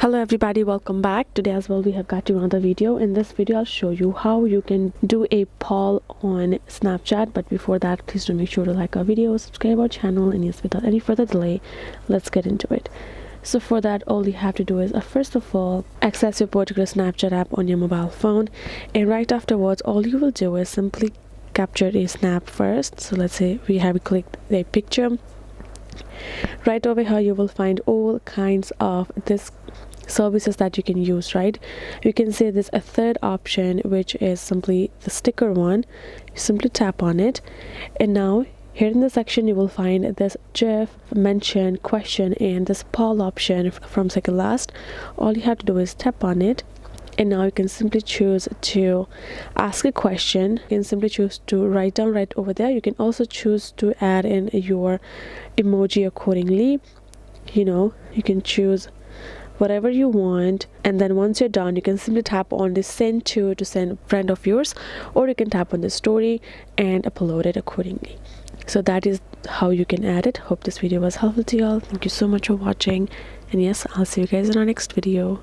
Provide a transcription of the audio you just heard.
Hello everybody, welcome back. Today as well we have got you another video. In this video I'll show you how you can do a poll on Snapchat, but before that please do make sure to like our video, subscribe our channel, and yes, without any further delay, let's get into it. So for that, all you have to do is first of all access your particular Snapchat app on your mobile phone, and right afterwards all you will do is simply capture a snap first. So let's say we have clicked a picture. Right over here you will find all kinds of this services that you can use, right? You can see there's a third option, which is simply the sticker one. You simply tap on it, and now here in the section you will find this GIF, mention, question, and this poll option from second last. All you have to do is tap on it, and now you can simply choose to ask a question. You can simply choose to write down right over there. You can also choose to add in your emoji accordingly. You can choose whatever you want, and then once you're done you can simply tap on the send to send friend of yours, or you can tap on the story and upload it accordingly. So that is how you can add it. Hope this video was helpful to y'all. Thank you so much for watching, and yes, I'll see you guys in our next video.